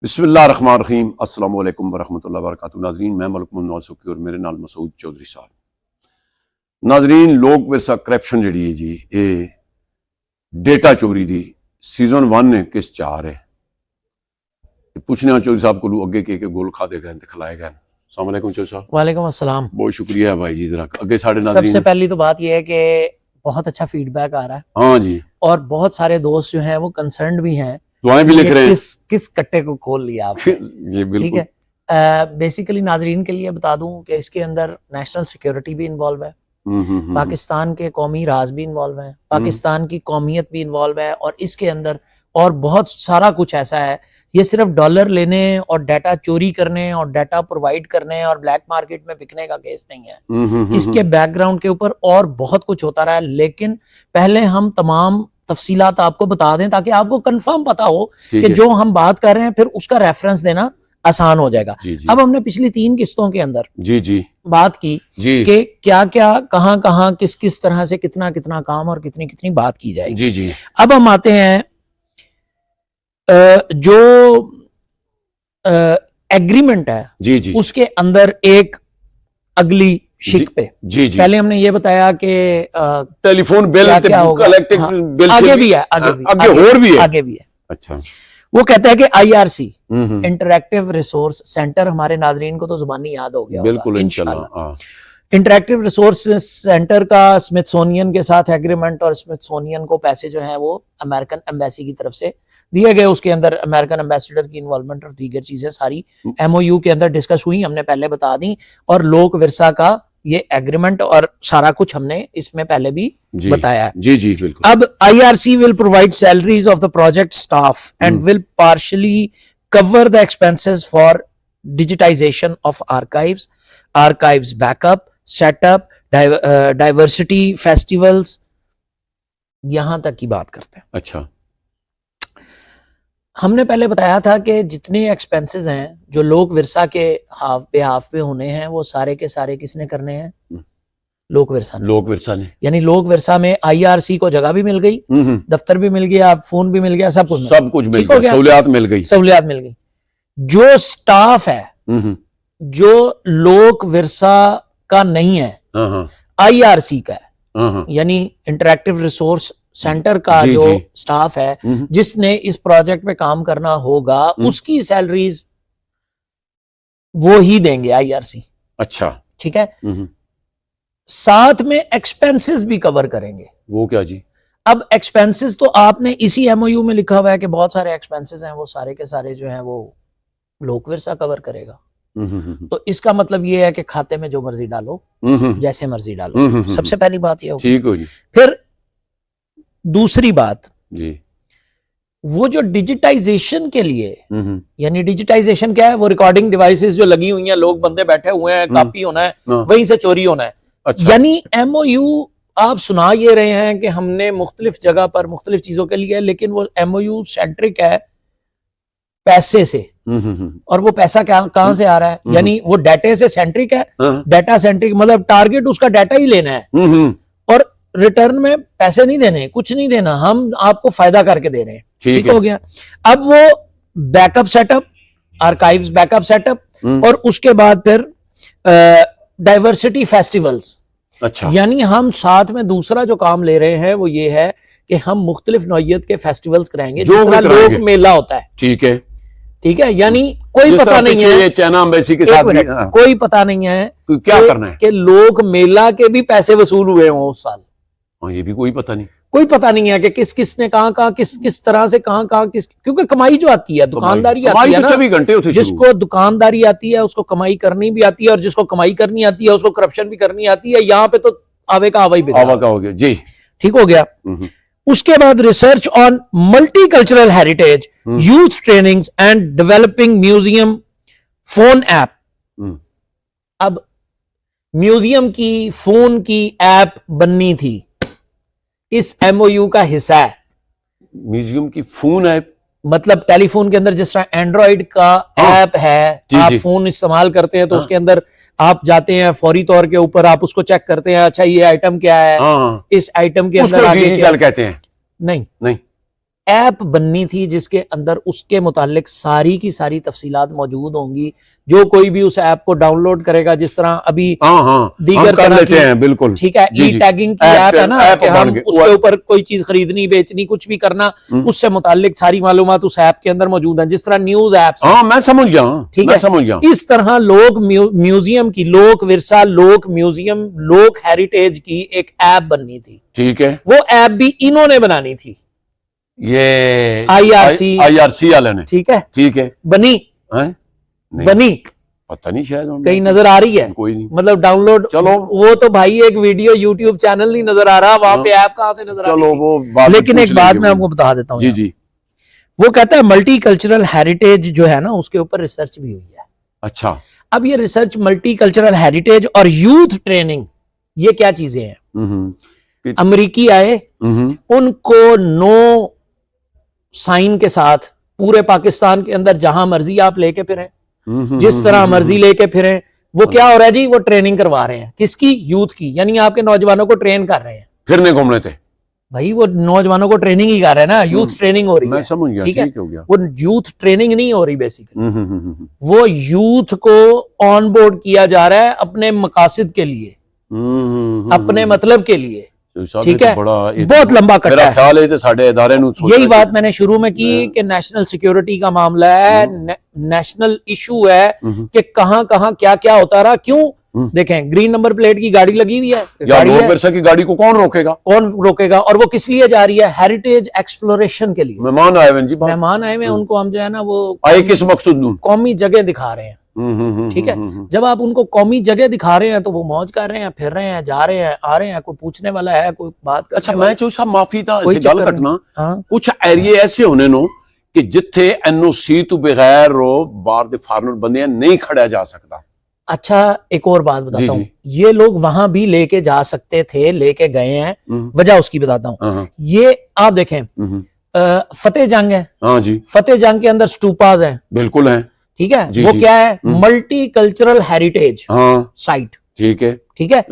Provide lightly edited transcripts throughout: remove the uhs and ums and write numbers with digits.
बिस्मिल्लाहिर्रहमानिर्रहीम अस्सलाम वालेकुम वरहमतुल्लाहि वबरकातुहू। नाजरीन, मैं मलिक मुहम्मद सुकी और मेरे नाल मसूद चौधरी साहब। नाजरीन, लोक विरसा करप्शन जी है जी, ये डेटा चोरी दी सीजन 1 ने किस 4 है पूछने चौधरी साहब को अगे के गोल खा दे गए खिलाए गए। अस्सलाम वालेकुम चौधरी साहब। वालेकुम अस्सलाम। बहुत शुक्रिया भाई जी। जरा अगे साढ़े नाजरीन, सबसे पहली तो बात यह है कि बहुत अच्छा फीडबैक आ रहा है। हाँ जी, और बहुत सारे दोस्त जो हैं वो कंसर्न भी हैं, दुआएं भी लिख रहे हैं किस कट्टे को खोल लिया आपने। ये ठीक है, बेसिकली नाजरीन के लिए बता दूं कि इसके अंदर नेशनल सिक्योरिटी भी इन्वॉल्व है, पाकिस्तान के कौमी राज भी इन्वॉल्व है, पाकिस्तान की कौमियत भी इन्वॉल्व है, और इसके अंदर और बहुत सारा कुछ ऐसा है। ये सिर्फ डॉलर लेने और डाटा चोरी करने और डाटा प्रोवाइड करने और ब्लैक मार्केट में बिकने का केस नहीं है। इसके बैकग्राउंड के ऊपर और बहुत कुछ होता रहा है, लेकिन पहले हम तमाम तफसीलात आपको बता दें ताकि आपको कंफर्म पता हो कि जो हम बात कर रहे हैं फिर उसका रेफरेंस देना आसान हो जाएगा। अब हमने पिछली 3 किस्तों के अंदर बात की कि क्या क्या कहां कहां किस किस तरह से कितना कितना काम और कितनी कितनी बात की जाएगी। अब हम आते हैं जो एग्रीमेंट है उसके अंदर एक अगली शिक पे। पहले हमने ये बताया कि टेलीफोन बिल, कलेक्टिव बिल आगे भी है, आगे भी है। अच्छा, वो कहता है कि IRC इंटरैक्टिव रिसोर्स सेंटर, हमारे नाजरीन को तो जुबानी याद हो गया, बिल्कुल इंशाल्लाह। इंटरैक्टिव रिसोर्स सेंटर का स्मिथसोनियन के साथ एग्रीमेंट, और स्मिथसोनियन को पैसे जो हैं वो अमेरिकन एम्बेसी की तरफ से दिए गए। उसके अंदर अमेरिकन एम्बेसडर की इन्वॉल्वमेंट और दीगर चीजें सारी MOU के अंदर डिस्कस हुई, हमने पहले बता दी। और लोक विरसा का ये एग्रीमेंट और सारा कुछ हमने इसमें पहले भी बताया है। जी बिल्कुल। अब IRC will provide salaries of the project staff and will partially cover the expenses for digitization of archives backup, setup, diversity festivals, यहां तक की बात करते हैं। अच्छा, हमने पहले बताया था कि जितने एक्सपेंसेस हैं जो लोक विरसा के बेहाफ पे होने हैं वो सारे के सारे किसने करने हैं? लोक विरसा ने। यानी लोक विरसा में IRC को जगह भी मिल गई, दफ्तर भी मिल गया, फोन भी मिल गया, सब कुछ मिल गया, सहूलियात मिल गई। जो स्टाफ है जो लोक विरसा का नहीं है, IRC का है, यानी इंटरैक्टिव रिसोर्स सेंटर का जो स्टाफ है जिसने इस प्रोजेक्ट पे काम करना होगा, उसकी सैलरीज वो ही देंगे IRC। अच्छा, ठीक है। साथ में एक्सपेंसेस भी कवर करेंगे। वो क्या जी? अब एक्सपेंसेस तो आपने इसी MOU में लिखा हुआ है कि बहुत सारे एक्सपेंसेस हैं, वो सारे के सारे जो हैं वो लोक विरसा कवर करेगा। तो इसका मतलब ये है कि खाते में जो मर्जी डालो, जैसे मर्जी डालो। सबसे पहली बात ये होगी। ठीक हो जी। फिर दूसरी बात जी, वो जो डिजिटाइजेशन के लिए, यानी डिजिटाइजेशन क्या है? वो रिकॉर्डिंग डिवाइसेस जो लगी हुई हैं, लोग बंदे बैठे हुए हैं, कॉपी होना है, वहीं से चोरी होना है। अच्छा। यानी MOU आप सुना ये रहे हैं कि हमने मुख्तलिफ जगह पर मुख्तलिफ चीजों के लिए, लेकिन वो MOU सेंट्रिक है पैसे से। और वो पैसा कहां से आ रहा है? यानी वो डाटा से सेंट्रिक है। डाटा सेंट्रिक मतलब टारगेट उसका डाटा ही लेना है और रिटर्न में पैसे नहीं देने, कुछ नहीं देना, हम आपको फायदा करके दे रहे हैं। ठीक हो गया। अब वो backup setup, archives backup setup, और उसके बाद फिर डाइवर्सिटी फेस्टिवल्स। अच्छा, यानी हम साथ में दूसरा जो काम ले रहे हैं वो ये है कि हम मुख्तलिफ नौइयत के फेस्टिवल्स कराएंगे, जिस तरह लोक मेला होता है। ठीक है। यानी कोई पता नहीं है, चाइना एम्बेसी के साथ कोई पता नहीं है क्या करना है कि लोक मेला के भी पैसे वसूल हुए हों उस साल। ये भी कोई पता नहीं है कि किसने कहां किस तरह से कहां क्योंकि कमाई जो आती है, दुकानदारी आती है ना, 24 घंटे होते हैं। जिसको दुकानदारी आती है उसको कमाई करनी भी आती है, और जिसको कमाई करनी आती है उसको करप्शन भी करनी आती है। यहाँ पे तो आवे का आवा हो गया जी। ठीक हो गया। उसके बाद research on multicultural heritage, youth trainings and developing museum phone app. अब म्यूजियम की फोन की ऐप बननी थी, इस MOU का हिस्सा है। म्यूजियम की फोन ऐप मतलब टेलीफोन के अंदर जिस तरह एंड्रॉइड का ऐप है, आप फोन इस्तेमाल करते हैं तो उसके अंदर आप जाते हैं, फौरी तौर के ऊपर आप उसको चेक करते हैं, अच्छा ये आइटम क्या है, इस आइटम के अंदर आगे क्या कहते हैं? नहीं, ऐप बननी थी जिसके अंदर उसके मुतालिक सारी की सारी तफसीलात मौजूद होंगी। जो कोई भी उस ऐप को डाउनलोड करेगा, जिस तरह अभी दीगर कर लेते हैं, बिल्कुल ठीक है, ई टैगिंग की ऐप है ना, कि हम उसके ऊपर कोई चीज खरीदनी बेचनी कुछ भी करना, उससे मुतालिक सारी मालूमात उस ऐप के अंदर मौजूद है, जिस तरह न्यूज ऐप्स। मैं समझ गया, ठीक है, समझ गया। इस तरह लोक म्यूजियम की, लोक विरसा, लोक म्यूजियम, लोक हेरिटेज की एक ऐप बननी थी। ठीक है, वो ऐप भी इन्होंने बनानी थी, ये IRC वाले ने। ठीक है, ठीक है, बनी बनी पता नहीं, शायद कहीं नजर आ रही है, कोई नहीं, मतलब डाउनलोड। चलो वो तो भाई एक वीडियो यूट्यूब चैनल नहीं नजर आ रहा, वहां पे ऐप कहां से नजर आ रही है? वो लेकिन एक बात मैं आपको बता देता हूँ, जी जी, वो कहता है मल्टी कल्चरल हेरिटेज जो है ना, उसके ऊपर रिसर्च भी हुई है। अच्छा, अब ये रिसर्च मल्टी कल्चरल हेरिटेज और यूथ ट्रेनिंग, ये क्या चीजें हैं? अमेरिकी आए, उनको नो साइन के साथ पूरे पाकिस्तान के अंदर जहां मर्जी आप लेके फिरें, जिस तरह मर्जी लेके फिरें, वो क्या हो रहा है जी, वो ट्रेनिंग करवा रहे हैं। किसकी? यूथ की, यानी आपके नौजवानों को ट्रेन कर रहे हैं। फिरने घूमने थे भाई, वो नौजवानों को ट्रेनिंग ही कर रहे हैं ना, यूथ ट्रेनिंग हो रही है। मैं समझ गया, ठीक है, हो गया। वो यूथ ट्रेनिंग नहीं हो रही बेसिकली, वो यूथ को ऑन बोर्ड किया जा रहा है अपने मकासद के लिए, अपने मतलब के लिए। ठीक है, बहुत लंबा कटा है। ख्याल है तो साडे इदारे नु यही बात मैंने शुरू में की कि नेशनल सिक्योरिटी का मामला है, नेशनल इशू है कि कहां कहां क्या क्या होता रहा। क्यों? देखें, ग्रीन नंबर प्लेट की गाड़ी लगी हुई है, गाड़ी है, वर्षा की गाड़ी को कौन रोकेगा? कौन रोकेगा? और वो किस लिए जा रही है? हेरिटेज एक्सप्लोरेशन के लिए। मेहमान आए हुए जी, मेहमान आए हुए, उनको हम जो है ना, वो आए किस मकसद? कौमी जगह दिखा रहे हैं। ठीक है, जब आप उनको कौमी जगह दिखा रहे हैं तो वो मौज कर रहे हैं, फिर रहे हैं, जा रहे हैं, आ रहे हैं, कोई पूछने वाला है, कोई बात। अच्छा, मैं चाहूँ माफी था गल कटना, कुछ एरिए ऐसे होने नो कि जिथे NOC तो बगैर बाहर दे फॉरेनर बंदे नहीं खड़ा जा सकता। अच्छा, एक और बात बताता हूँ, ये लोग वहां भी लेके जा सकते थे, लेके गए हैं, वजह उसकी बताता हूँ। ये आप देखें, फतेह जंग है, हाँ जी, फतेह जंग के अंदर स्टूपाज हैं, बिल्कुल हैं, ठीक है, वो क्या है? Multi cultural heritage site. ठीक है, ठीक है।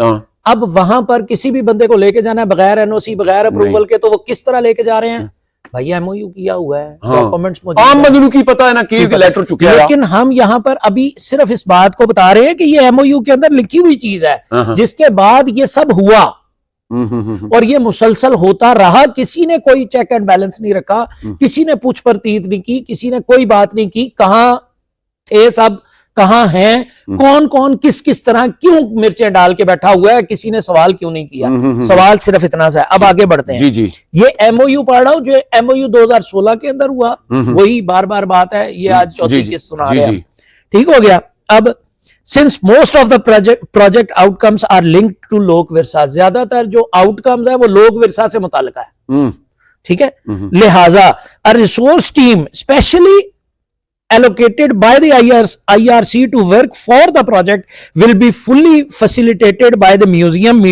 अब वहां पर किसी भी बंदे को लेके जाना है बगैर NOC, बगैर अप्रूवल के, तो वो किस तरह लेके जा रहे हैं? भाई MOU किया हुआ है, डॉक्यूमेंट्स मौजूद हैं, आम बंदू की पता है ना कि लेटर चुके हैं। लेकिन हम यहाँ पर अभी सिर्फ इस बात को बता रहे हैं कि ये MOU के अंदर लिखी हुई चीज है, जिसके बाद ये सब हुआ और ये मुसलसल होता रहा। किसी ने कोई चेक एंड बैलेंस नहीं रखा, किसी ने पूछ परतीत नहीं की, किसी ने कोई बात नहीं की, कहां थे सब, कहां हैं, कौन कौन किस किस तरह क्यों मिर्चें डाल के बैठा हुआ है, किसी ने सवाल क्यों नहीं किया। सवाल सिर्फ इतना सा है। अब आगे बढ़ते हैं। जी जी, ये MOU पढ़ रहा हूं, जो MOU 2016 के अंदर हुआ, वही बार बार बात है, ये आज चौथी किस्त सुना रहे हैं। ठीक हो गया। अब since most of the project outcomes are linked to Lok Virsa, ज्यादातर जो आउटकम्स है वो लोक विरसा से मुताल्लिक है। ठीक है, लिहाजा a resource team specially allocated by the IRC to work for the project will be fully facilitated by the museum,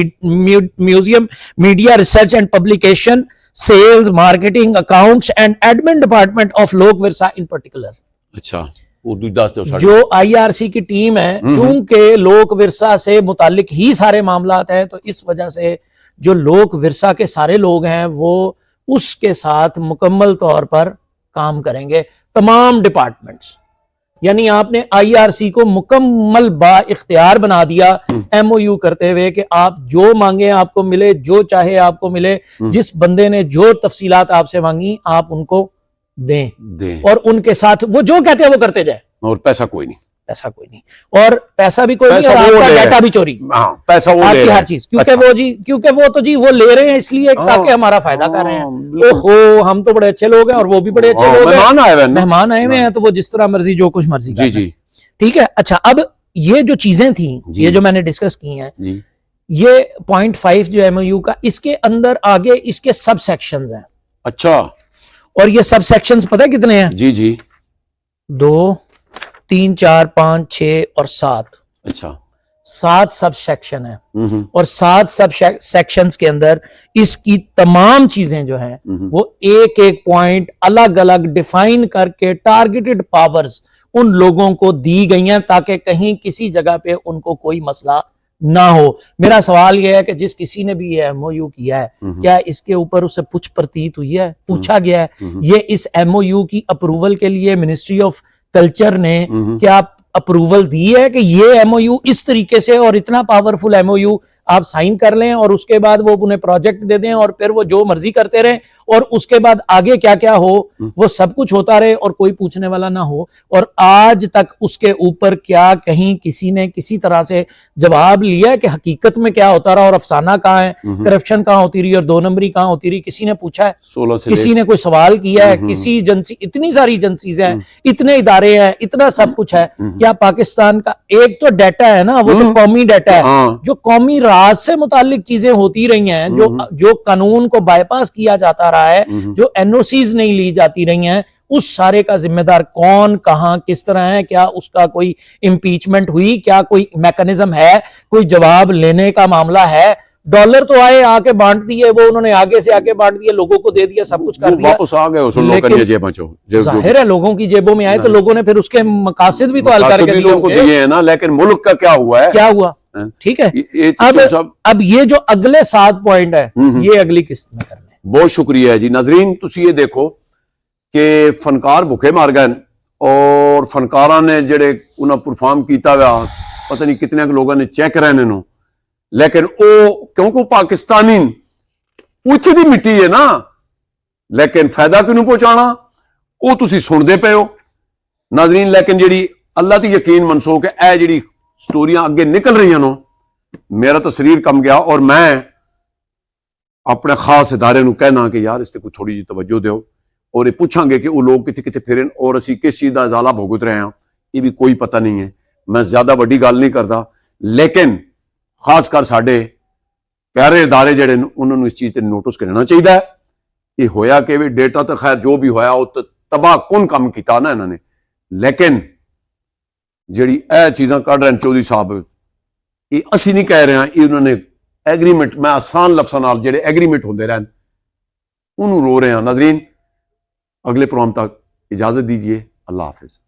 media research and publication, sales, marketing, accounts and admin department of Lok Virsa in particular. अच्छा, जो IRC की team है, चूंकि लोक विरसा से मुतालिक ही सारे मामलात हैं, तो इस वजह से जो लोक विरसा के सारे लोग हैं वो उसके साथ मुकम्मल तौर पर काम करेंगे, तमाम डिपार्टमेंट्स। यानी आपने IRC को मुकम्मल बा इख्तियार बना दिया MOU करते हुए कि आप जो मांगे आपको मिले, जो चाहे आपको मिले, जिस बंदे ने जो तफसीलात आपसे मांगी आप उनको दें और उनके साथ वो जो कहते हैं वो करते जाए, और पैसा कोई नहीं, पैसा कोई नहीं, और पैसा भी कोई नहीं, और आपका डाटा भी चोरी। पैसा वो आपकी हर चीज, क्योंकि वो जी, क्योंकि वो तो जी वो ले रहे हैं इसलिए ताकि हमारा फायदा कर रहे हैं। ओहो, हम तो बड़े अच्छे लोग हैं और वो भी बड़े अच्छे लोग हैं, मेहमान आए हुए हैं, तो वो जिस तरह मर्जी जो कुछ मर्जी जी जी, ठीक है। अच्छा, अब ये जो चीजें थी, ये जो मैंने डिस्कस की हैं, ये 0.5 जो MOU का, इसके अंदर आगे इसके सब सेक्शंस हैं। अच्छा, और ये सब सेक्शंस पता है कितने हैं? जी जी, 2, 3, 4, 5, 6 और 7। अच्छा, 7 सब सेक्शन है और 7 सब सेक्शंस के अंदर इसकी तमाम चीजें जो हैं वो एक एक पॉइंट अलग अलग डिफाइन करके टारगेटेड पावर्स उन लोगों को दी गई हैं ताकि कहीं किसी जगह पे उनको कोई मसला ना हो। मेरा सवाल यह है कि जिस किसी ने भी ये एमओयू किया है, क्या इसके ऊपर उससे कुछ प्रतीत हुई है, पूछा गया है? ये इस एमओयू की अप्रूवल के लिए मिनिस्ट्री ऑफ कल्चर ने क्या अप्रूवल दी है कि ये एमओयू इस तरीके से और इतना पावरफुल एमओयू आप साइन कर लें और उसके बाद वो उन्हें प्रोजेक्ट दे दें और फिर वो जो मर्जी करते रहें और उसके बाद आगे क्या क्या हो वो सब कुछ होता रहे और कोई पूछने वाला ना हो? और आज तक उसके ऊपर क्या कहीं किसी ने किसी तरह से जवाब लिया है कि हकीकत में क्या होता रहा और अफसाना कहाँ है, करप्शन कहाँ होती रही और 2 नंबरी कहाँ होती रही? किसी ने पूछा है? 16 से किसी ने कोई सवाल किया है? किसी एजेंसी, इतनी सारी एजेंसीज हैं, इतने इदारे हैं, इतना सब कुछ है, क्या पाकिस्तान का एक तो डाटा है ना, वो तो कौमी डाटा है, जो कौमी राज से मुतालिक चीजें होती रही हैं, जो कानून को बाईपास किया जाता रहा है, जो एनओसीज नहीं ली जाती रही हैं, उस सारे का जिम्मेदार कौन, कहां, किस तरह है? क्या उसका कोई इम्पीचमेंट हुई? क्या कोई मैकेनिज्म है? कोई जवाब लेने का मामला है? डॉलर तो आए, आके बांट दिए, वो उन्होंने आगे से आके बांट दिए, लोगों को दे दिया, सब कुछ कर दिया, वापस आ गए जाहिर है लोगों की जेबों में आए तो लोगों ने फिर उसके मकासद भी तो हल करके दिए हैं ना। लेकिन मुल्क का क्या हुआ है, क्या हुआ? ठीक है, अब ये जो अगले 7 पॉइंट है, ये अगली किस्त में करने। बहुत शुक्रिया जी। नाजरीन, तुसी ये देखो कि फनकार भुखे मार गए और फनकारा ने जेड़े उन्हें परफॉर्म किया हुआ, पता नहीं कितने लोगों ने चेक रहने नो, लेकिन वो क्योंकि पाकिस्तानी उच्च दी मिट्टी है ना, लेकिन फायदा किनू पहुंचाना वो तुसी सुनते पे हो नाजरीन। लेकिन जी अल्लाह ती यकीन मनसो कि ए जी स्टोरियां अगे निकल रही नो, मेरा तो शरीर कम गया और मैं अपने खास इदारे नू कहना कि यार इससे कोई थोड़ी जी तवज्जो दो और ये पूछांगे कि वो लोग कितने कितने फिरन और असी किस चीज का जाला भुगत रहे हैं, ये भी कोई पता नहीं है। मैं ज्यादा वड्डी गल नहीं करता, लेकिन खासकर साडे प्यारे इदारे जड़े उन्होंने इस चीज ते नोटिस करना चाहिए है। ये होया कि भी डेटा तो खैर जो भी होया वो तो तबाह कौन काम किया ना इन्होंने, लेकिन जी ए चीज़ां कढ़ रहे हैं चौधरी साहब, ये असी नहीं कह रहे हैं, ये उन्होंने एग्रीमेंट, मैं आसान लफ्ज़ां नाल जेडे एग्रीमेंट होंदे रहन उन्होंने रो रहे हैं। नाजरीन, अगले प्रोग्राम तक इजाजत दीजिए। अल्लाह हाफिज।